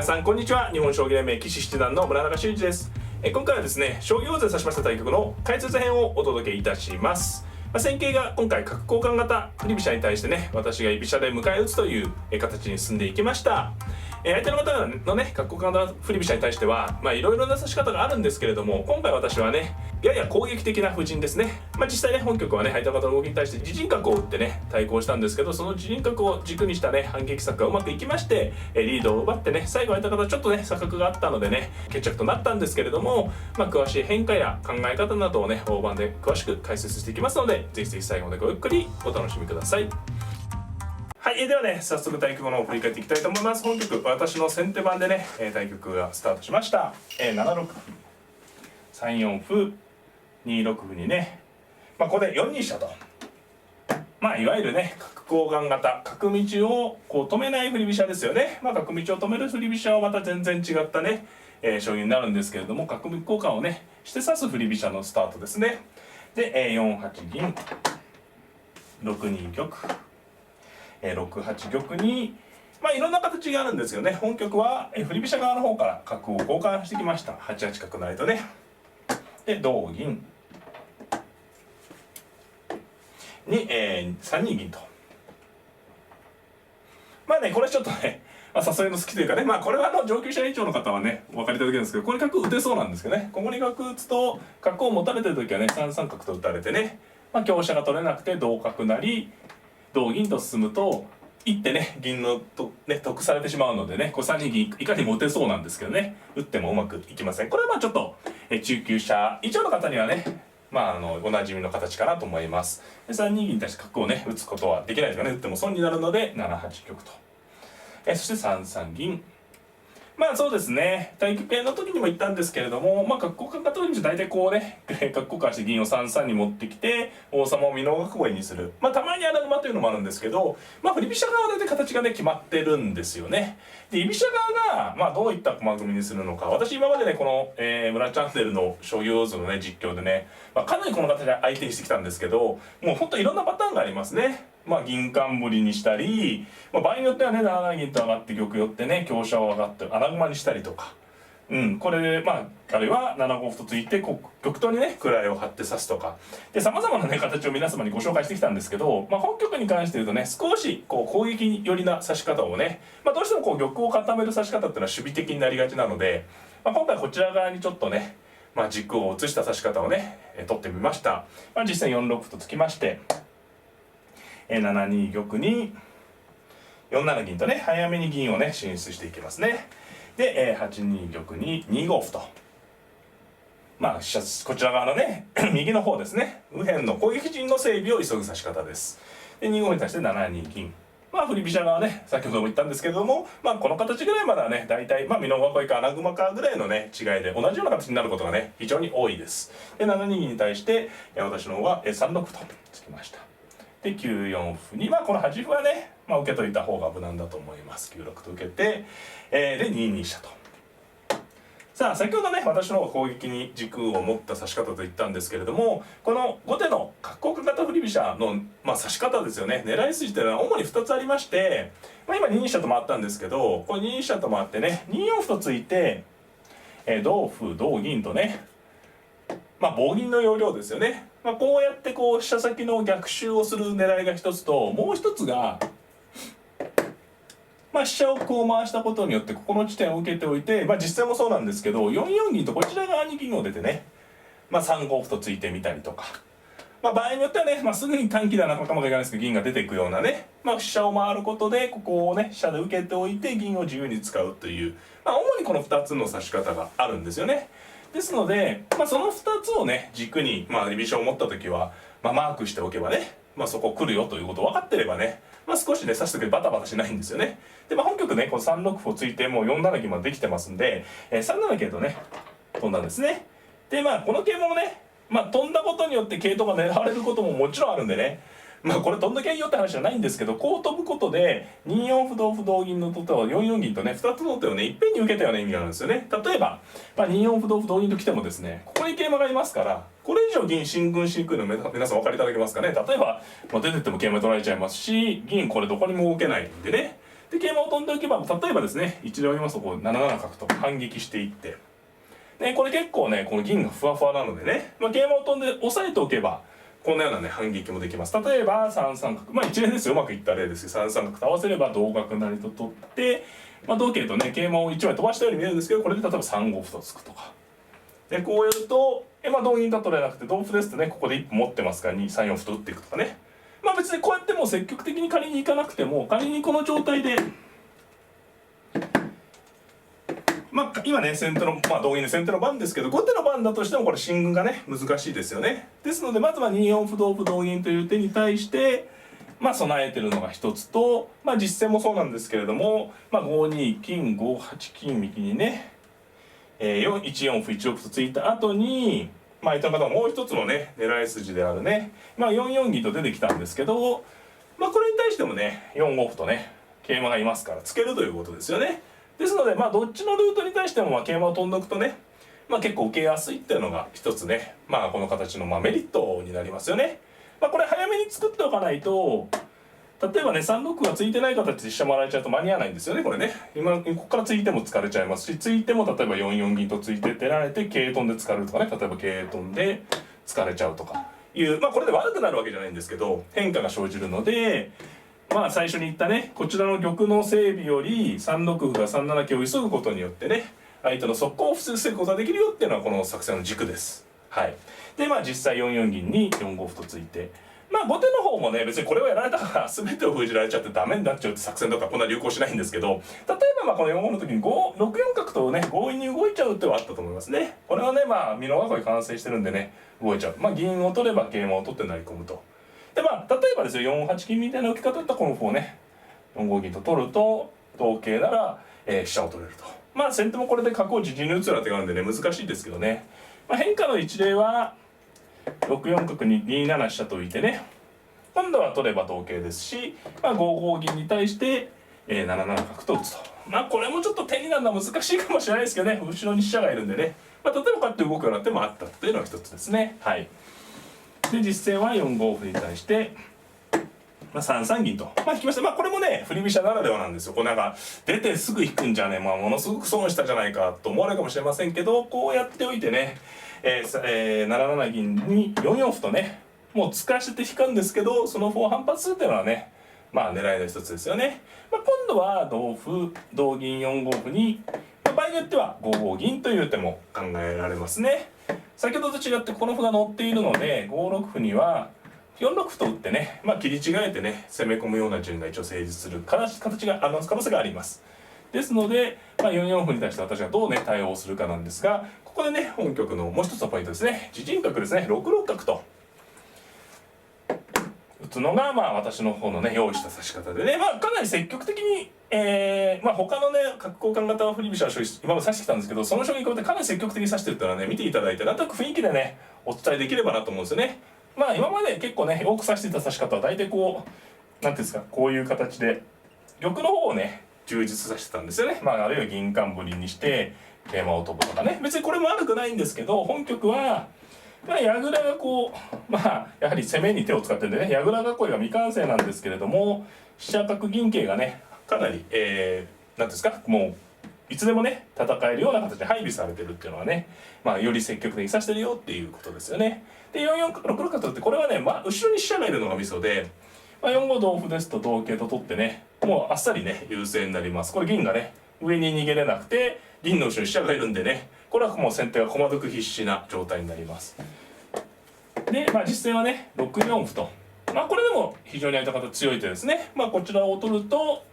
皆さんこんにちは。日本将棋連盟棋士七段の村中修一です。今回はですね、将棋王座で指しました対局の解説編をお届けいたします。戦型が今回角交換型振り飛車に対してね、私が居飛車で迎え撃つという形に進んでいきました。相手の方のね、角交換型振り飛車に対してはいろいろな指し方があるんですけれども、今回私はね、やや攻撃的な布陣ですね。実際ね、本局はね、相手の方の動きに対して自陣角を打ってね、対抗したんですけど、その自陣角を軸にしたね、反撃策がうまくいきまして、リードを奪ってね、最後相手の方ちょっとね、錯覚があったのでね、決着となったんですけれども、詳しい変化や考え方などをね、大盤で詳しく解説していきますので、ぜひぜひ最後までごゆっくりお楽しみください。はい、ではね、早速対局のを振り返っていきたいと思います。本局、私の先手番でね、対局がスタートしました。7六歩、3四歩、2六歩にね、ここで4二飛車と、いわゆるね、角交換型、角道をこう止めない振り飛車ですよね。角道を止める振り飛車はまた全然違ったね、将棋になるんですけれども、角交換をね、して指す振り飛車のスタートですね。で、4八銀、6二玉、6八玉に、いろんな形があるんですよね。本局は振り飛車側の方から角を交換してきました。8八角成とね。で、同銀に、3二銀と。これちょっとね、誘いの好きというかね、これは上級者以上の方はね、お分かりいただけるんですけど、これ角打てそうなんですけどね、ここに角打つと、角を持たれてる時はね、3三角と打たれてね、香車が取れなくて同角成、同銀と進むと、一手ね、銀の得されてしまうのでね、これ3二銀いかにも打てそうなんですけどね、打ってもうまくいきません。これはちょっと、中級者以上の方にはね、おなじみの形かなと思います。で3二銀に対して角をね、打つことはできないとかね、打っても損になるので、7八玉と。そして3三銀。そうですね、対局編の時にも言ったんですけれども、角交換型に大体こうね、角交換して銀を3三に持ってきて、王様を美濃囲いにする。たまに穴熊というのもあるんですけど、振り飛車側で形がね、決まってるんですよね。で、居飛車側が、どういった駒組みにするのか。私今までね、この、村チャンネルの将棋王座のね、実況でね、かなりこの形で相手にしてきたんですけど、もうほんといろんなパターンがありますね。銀冠にしたり、場合によってはね、7七銀と上がって玉寄ってね、香車を上がって穴熊にしたりとか、これであるいは7五歩と突いて玉頭にね位を張って指すとかで、さまざまなね形を皆様にご紹介してきたんですけど、本局に関して言うとね、少しこう攻撃寄りな指し方をね、どうしてもこう玉を固める指し方っていうのは守備的になりがちなので、今回こちら側にちょっとね、軸を移した指し方をね、取ってみました。実際4六歩と突きまして、7二玉に4七銀とね、早めに銀をね進出していきますね。で、8二玉に2五歩と、こちら側のね右の方ですね、右辺の攻撃陣の整備を急ぐ指し方です。で、2五歩に対して7二銀、振り飛車側ね、先ほども言ったんですけれども、この形ぐらいまではね、大体美濃囲いか穴熊かぐらいのね違いで同じような形になることがね非常に多いです。で、7二銀に対して私の方は3六歩と突きました。で、9四歩にこの8歩はね、受けといた方が無難だと思います。9六と受けて、で2二飛車と。さあ、先ほどね、私の攻撃に軸を持った指し方と言ったんですけれども、この後手の角交換型振り飛車の、指し方ですよね、狙い筋というのは主に2つありまして、今2二飛車と回ったんですけど、これ2二飛車と回ってね、2四歩と突いて、同歩同銀とね、棒銀の要領ですよね。こうやってこう飛車先の逆襲をする狙いが一つと、もう一つが飛車をこう回したことによってここの地点を受けておいて、実際もそうなんですけど、4四銀とこちら側に銀を出てね、3五歩と突いてみたりとか、場合によってはね、すぐに短期ではなかなかいかないですけど銀が出ていくようなね、飛車を回ることでここをね飛車で受けておいて銀を自由に使うという、主にこの2つの指し方があるんですよね。ですので、その2つをね軸に居飛車を持った時は、マークしておけばね、そこ来るよということ分かってればね、少しね指す時バタバタしないんですよね。で、本局ねこの3六歩を突いてもう4七銀までできてますんで、3七桂とね飛んだんですね。で、この桂もね、飛んだことによって桂とか狙われることももちろんあるんでね、これ飛んだけいいよって話じゃないんですけど、こう飛ぶことで2四歩同歩同銀の手と4四銀とね2つの手をねいっぺんに受けたような意味があるんですよね。例えば、2四歩同歩同銀と来てもですね、ここに桂馬がいますから、これ以上銀進軍していくの皆さんお分かりいただけますかね。例えば、出てっても桂馬取られちゃいますし、銀これどこにも動けないんでね、で桂馬を飛んでおけば例えばですね一例を言いますとこう7七角と反撃していって、でこれ結構ねこの銀がふわふわなのでね、桂馬を飛んで押さえておけばこんなようなね反撃もできます。例えば3三角、一例ですよ、うまくいった例ですけど3三角と合わせれば同角成と取って、同桂とね桂馬を1枚飛ばしたように見えるんですけど、これで例えば3五歩と突くとかで、こうやると同銀とは取れなくて同歩ですとねここで一歩持ってますから3四歩と打っていくとかね、別にこうやってもう積極的に仮に行かなくても、仮にこの状態で今ね先手の同銀で先手の番ですけど、後手の番だとしてもこれ進軍がね難しいですよね。ですのでまずは2四歩同歩同銀という手に対して備えてるのが一つと、実戦もそうなんですけれども、5二金5八金右にね、1四歩1六歩と突いた後に相手の方はもう一つのね狙い筋であるね、4四銀と出てきたんですけど、これに対してもね4五歩とね桂馬がいますからつけるということですよね。ですのでどっちのルートに対しても桂馬を飛んでおくとね、結構受けやすいっていうのが一つね、この形のメリットになりますよね。これ早めに作っておかないと、例えばね3六がついてない形で飛車もらえちゃうと間に合わないんですよね。これねここから突いても疲れちゃいますし、突いても例えば4四銀と突いて出られて桂飛んで疲れるとかね、例えば桂飛んで疲れちゃうとかいう、これで悪くなるわけじゃないんですけど変化が生じるので、最初に言ったねこちらの玉の整備より3六歩が3七桂を急ぐことによってね相手の速攻を防ぐことができるよっていうのはこの作戦の軸です。はい。で実際4四銀に4五歩と突いて、後手の方もね別にこれをやられたから全てを封じられちゃってダメになっちゃうって作戦とかこんな流行しないんですけど、例えばこの4五の時に6四角とね強引に動いちゃうってはあったと思いますね。これはね美濃囲い完成してるんでね動いちゃう。銀を取れば桂馬を取って成り込むと。で例えばですよ4八金みたいな受け方だったらこの歩をね4五銀と取ると同桂なら、飛車を取れると。先手もこれで角を自陣に打つような手があるんでね難しいですけどね、変化の一例は6四角に2七飛車と浮いてね今度は取れば同桂ですし、5五銀に対して、7七角と打つと。これもちょっと手になるのは難しいかもしれないですけどね、後ろに飛車がいるんでね、例えばこうやって動くような手もあったっていうのが一つですね。はい。で実戦は4五歩に対して、3三銀と、引きました。これもね振り飛車ならではなんですよ。こう出てすぐ引くんじゃねものすごく損したじゃないかと思われるかもしれませんけど、こうやっておいてね、7七銀に4四歩とねもう突かして引くんですけど、その歩を反発するっていうのはね狙いの一つですよね。今度は同歩同銀4五歩に、場合によっては5五銀という手も考えられますね。先ほどと違ってこの歩が乗っているので5六歩には4六歩と打ってね、切り違えてね攻め込むような順が一応成立する形が可能性があります。ですので、4四歩に対して私がどうね対応するかなんですが、ここでね本局のもう一つのポイントですね。自陣角ですね、6六角と打つのが私の方のね用意した指し方でね、かなり積極的に他のね角交換型振り飛車を今まで指してきたんですけど、その将棋に比べてかなり積極的に指してるっていうのはね見ていただいてなんとなく雰囲気でねお伝えできればなと思うんですよね。今まで結構ね多く指していた指し方は大体こうなんていうんですか、こういう形で玉の方をね充実させてたんですよね。あるいは銀冠にして桂馬を飛ぶとかね、別にこれも悪くないんですけど、本局は矢倉がこうやはり攻めに手を使ってるんでね矢倉囲いが未完成なんですけれども、飛車角銀桂がねかなりなんていうんですか、もういつでもね戦えるような形で配備されてるっていうのはね、より積極的に指してるよっていうことですよね。で4四6六角ってこれはね、後ろに飛車がいるのがミソで、4五同歩ですと同桂と取ってねもうあっさりね優勢になります。これ銀がね上に逃げれなくて銀の後ろに飛車がいるんでね、これはもう先手が駒得必至な状態になります。で実戦はね6四歩と、これでも非常に相手方強い手ですね。こちらを取ると、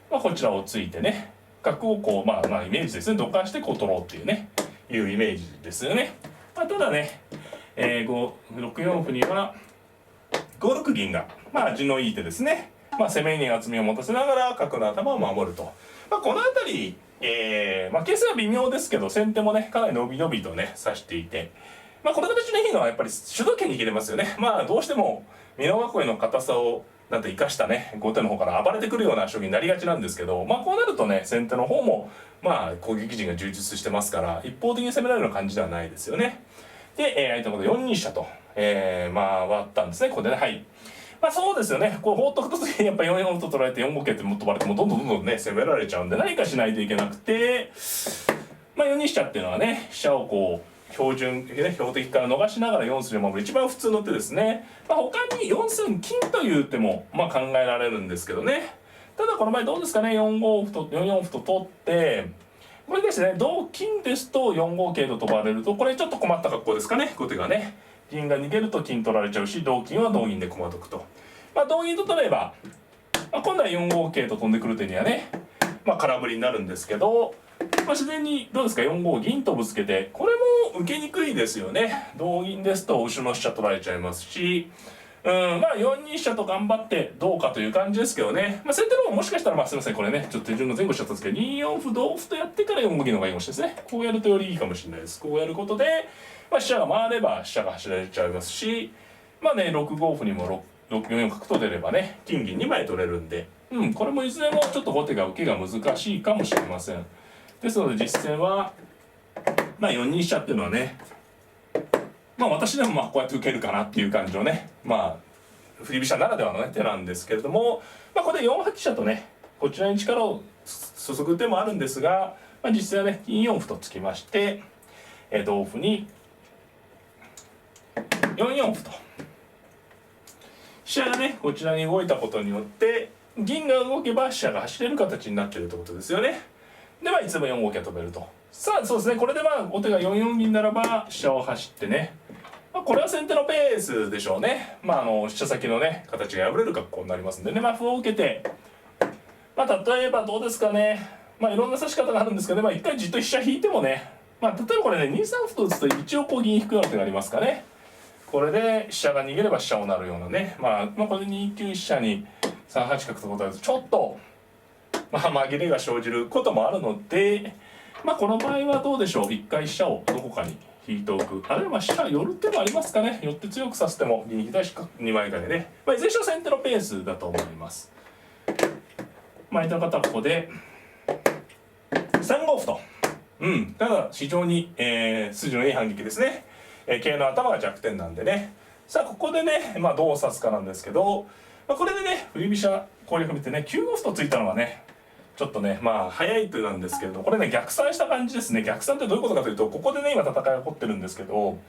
こちらを突いてね角をこうイメージですねどかしてこう取ろうっていうねいうイメージですよね。ただね、6四歩には5六銀が味のいい手ですね。攻めに厚みを持たせながら角の頭を守ると、この辺り、形勢は微妙ですけど先手もねかなり伸び伸びとね指していて、この形のいいのはやっぱり主導権に握れますよね。どうしても美濃囲いの硬さを生かしたね後手の方から暴れてくるような将棋になりがちなんですけど、こうなるとね先手の方も攻撃陣が充実してますから一方的に攻められるような感じではないですよね。で、相手のことで4二飛車と、回ったんですねここでね。はい。まあそうですよね。こう放っとくと次にやっぱ4四歩と取られて4五桂ってもっとばれてもどんどんね攻められちゃうんで何かしないといけなくて、まあ4二飛車っていうのはね飛車をこう標準ね標的から逃しながら4筋を守る一番普通の手ですね。まあ他に4三金という手もまあ考えられるんですけどね。ただこの場合どうですかね、4五歩と4四歩と取ってこれですね、同金ですと4五桂と飛ばれるとこれちょっと困った格好ですかね、後手がね。銀が逃げると金取られちゃうし、同金は同銀で駒得と。まあ同銀と取れば、まあ、今度は4五桂と飛んでくる手にはね、まあ空振りになるんですけど、まあ、自然にどうですか4五銀とぶつけて、これも受けにくいですよね。同銀ですと後ろの飛車取られちゃいますし、まあ4二飛車と頑張ってどうかという感じですけどね。まあ先手の方ももしかしたらすいませんこれねちょっと手順の前後しちゃったんですけど2四歩同歩とやってから4五銀の方がいいかもしれないですね。こうやるとよりいいかもしれないです。こうやることで、まあ、飛車が回れば飛車が走られちゃいますし、まあね6五歩にも4四角と出ればね金銀2枚取れるんで、これもいずれもちょっと後手が受けが難しいかもしれません。ですので実戦はまあ4二飛車っていうのはね、まあ私でもまあこうやって受けるかなっていう感じのね、まあ振り飛車ならではのね手なんですけれども、まあこれで4八飛車とねこちらに力を注ぐ手もあるんですが、まあ、実際はね金4歩と突きまして、同歩に4四歩と飛車がねこちらに動いたことによって銀が動けば飛車が走れる形になっているってことですよね。でまあいつも4五桂飛べると。さあそうですね、これでまあ後手が4四銀ならば飛車を走ってね、まあ、これは先手のペースでしょうね。まあ飛車先のね形が破れる格好になりますんでね、まあ歩を受けて、まあ例えばどうですかね、まあいろんな指し方があるんですけどね、まあ一回じっと飛車引いてもね、まあ例えばこれね2三歩と打つと一応こう銀引くような手がありますかね。これで飛車が逃げれば飛車を成るようなね、まあこれで2九飛車に3八角とことあるとちょっとまあ紛れが生じることもあるので、まあこの場合はどうでしょう、一回飛車をどこかに引いておく、あるいはまあ飛車寄る手もありますかね。寄って強くさせても銀引いたし2枚替えでね、まあ、いずれにしろ先手のペースだと思います。まあ相手の方はここで3五歩と、ただ非常に、筋のいい反撃ですね。桂の頭が弱点なんでね、さあここでね、まあ、どう指すかなんですけど、まあ、これでね振り飛車攻略見てね9五歩とついたのはねちょっとねまあ早い手なんですけれど、これね逆算した感じですね。逆算ってどういうことかというと、ここでね今戦いが起こってるんですけど、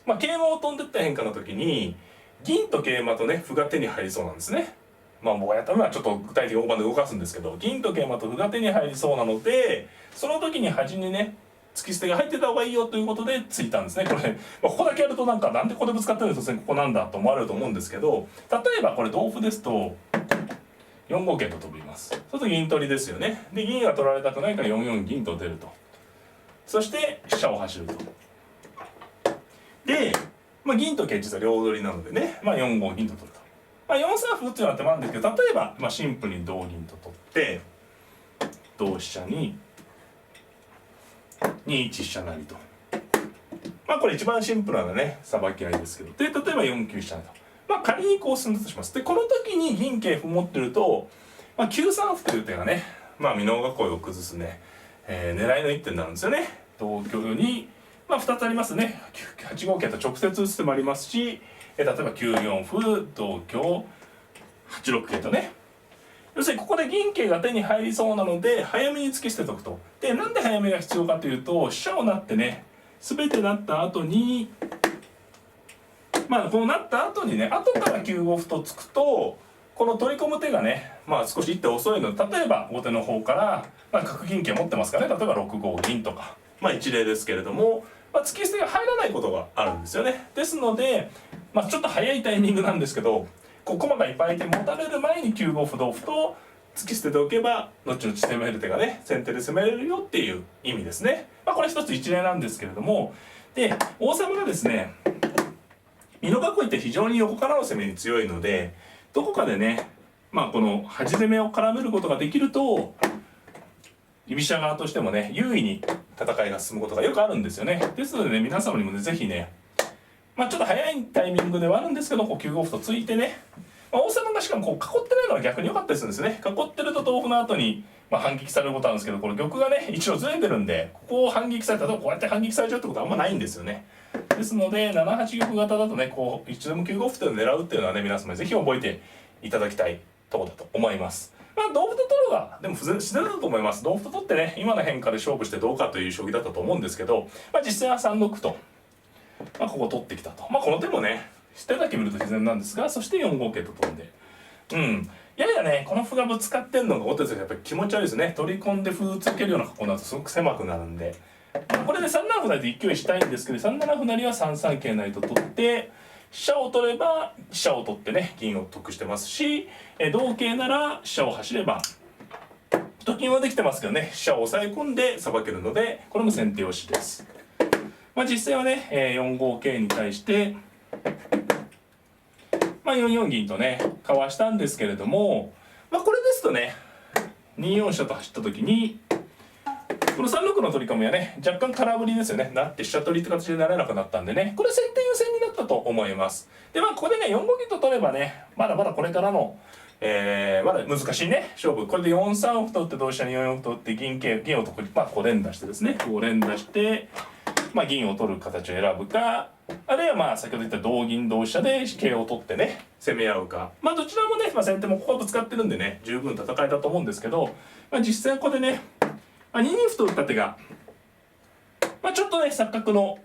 まあ、桂馬を飛んでった変化の時に銀と桂馬とね歩が手に入りそうなんですね。まあ僕がやったのはちょっと具体的に大盤で動かすんですけど、銀と桂馬と歩が手に入りそうなので、その時に端にね突き捨てが入ってた方がいいよということでついたんですね。これ、まあ、ここだけやるとなんでここでぶつかってるんですか、ここなんだと思われると思うんですけど、例えばこれ同歩ですと4五桂と飛びます。そうすると銀取りですよね。で銀が取られたくないから4四銀と出ると。そして飛車を走ると。で、まあ、銀と桂実は両取りなのでね、まあ、4五銀と取ると。まあ、4三歩っていうのは手もあるんですけど、例えば、まあ、シンプルに同銀と取って同飛車に2一飛車成と。まあこれ一番シンプルなねさばき合いですけど、で例えば4九飛車成と。まあ仮にこう進んだとします。でこの時に銀桂歩持ってると、まあ、9三歩という手がね、まあ美濃囲いを崩すね、狙いの一手になるんですよね。同香にまあ2つありますね。8五桂と直接打つ手もありますし、例えば9四歩同香8六桂とね。要するにここで銀桂が手に入りそうなので早めに突き捨てておくと。でなんで早めが必要かというと、飛車を成ってね全て成った後にまあこうなった後にね後から9五歩と突くとこの取り込む手がねまあ少し一手遅いので、例えば後手の方から、まあ、角銀桂持ってますからね、例えば6五銀とかまあ一例ですけれども、まあ、突き捨てが入らないことがあるんですよね。ですので、まあ、ちょっと早いタイミングなんですけど、駒がいっぱいいて持たれる前に9五歩同歩と突き捨てておけば後々攻める手がね先手で攻めれるよっていう意味ですね。まあ、これ一つ一例なんですけれども、で王様がですね美濃囲いって非常に横からの攻めに強いので、どこかでねまあこの端攻めを絡めることができると居飛車側としてもね優位に戦いが進むことがよくあるんですよね。ですのでね皆様にもね是非ね、まあちょっと早いタイミングではあるんですけど、こう9五歩と突いてね、まあ、王様がしかもこう囲ってないのは逆に良かったりするんですね。囲ってると同歩の後に、まあ、反撃されることあるんですけど、これ玉がね一応ずれてるんで、ここを反撃されたらこうやって反撃されちゃうってことはあんまないんですよね。ですので7八玉型だとねこういつでも9五歩っていうのを狙うっていうのはね皆様ぜひ覚えていただきたいところだと思います。まあ同歩と取るがでも自然だと思います。同歩と取ってね今の変化で勝負してどうかという将棋だったと思うんですけど、まあ、実戦は3六歩と、まあ、ここ取ってきたと。まあこの手もね手だけ見ると自然なんですが、そして4五桂と飛んでややねこの歩がぶつかってんのが後手としてやっぱり気持ち悪いですね。取り込んで歩つけるような格好になるとすごく狭くなるんで、これで3七歩成と勢いしたいんですけど、3七歩成は3三桂成と取って飛車を取れば飛車を取ってね銀を得してますし、同桂なら飛車を走ればと金はできてますけどね飛車を押さえ込んでさばけるのでこれも先手よしです。まあ実際はね、4五桂に対してまあ4四銀とねかわしたんですけれども、まあこれですとね2四飛車と走った時にこの3六の取り込みはね若干空振りですよね。なって飛車取りって形でなれなくなったんでね、これ先手優勢になったと思います。でまあここでね4五銀と取ればねまだまだこれからのまだ難しいね勝負。これで4三歩取って同飛車に4四歩取って銀を得意、まあ5連打してですね5連打してまあ銀を取る形を選ぶか、あるいはまあ先ほど言った同銀同飛車で桂を取ってね攻め合うか、まあどちらもね、まあ、先手もここはぶつかってるんでね十分戦いだと思うんですけど、まあ、実際ここでね、まあ、2二歩と打った手が、まあ、ちょっとね錯覚の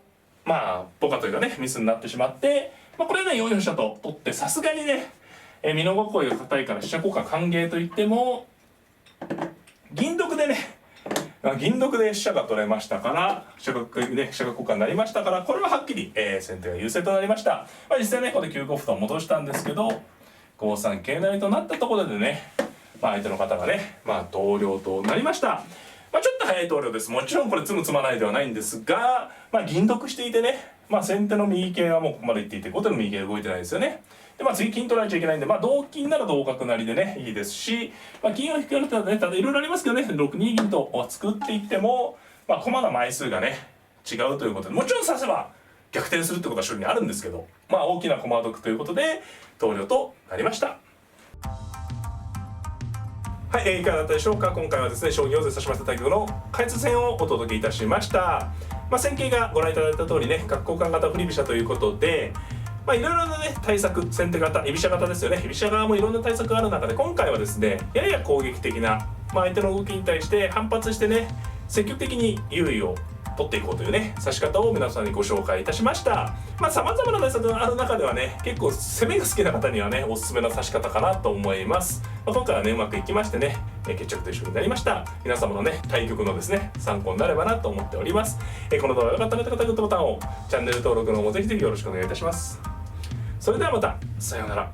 まあポカというかねミスになってしまって、まあ、これね4四飛車と取ってさすがにね美濃囲いが硬いから飛車交換歓迎といっても銀得でね銀得で飛車が取れましたから飛車が交換になりましたから、これははっきり、先手が優勢となりました。まあ、実際ねここで9五歩と戻したんですけど5三桂成となったところでね、まあ、相手の方がね、まあ、投了となりました。まあ、ちょっと早い投了です。もちろんこれ詰む詰まないではないんですが、まあ、銀得していてね、まあ、先手の右桂はもうここまでいっていて後手の右桂動いてないですよね。でまあ、次金取られちゃいけないんで、まあ、同金なら同角成でねいいですし、まあ、金を引くようになったらねただいろいろありますけどね6二銀と作っていっても、まあ、駒の枚数がね違うということで、もちろん指せば逆転するってことは勝利にあるんですけど、まあ、大きな駒得ということで投了となりました。はい、いかがだったでしょうか。今回はですね将棋を指しました対局の解説戦をお届けいたしました。まあ、戦型がご覧いただいた通りね角交換型振り飛車ということで、まあいろいろなね対策、先手型、居飛車型ですよね。居飛車側もいろんな対策がある中で今回はですねやや攻撃的な、まあ、相手の動きに対して反発してね積極的に優位を取っていこうというね指し方を皆さんにご紹介いたしました。まあ様々な対策がある中ではね結構攻めが好きな方にはねおすすめの指し方かなと思います。まあ、今回はねうまくいきましてね決着と一緒になりました。皆様のね対局のですね参考になればなと思っております。この動画が良かった方はグッドボタンを、チャンネル登録の方もぜひぜひよろしくお願いいたします。それではまた、さようなら。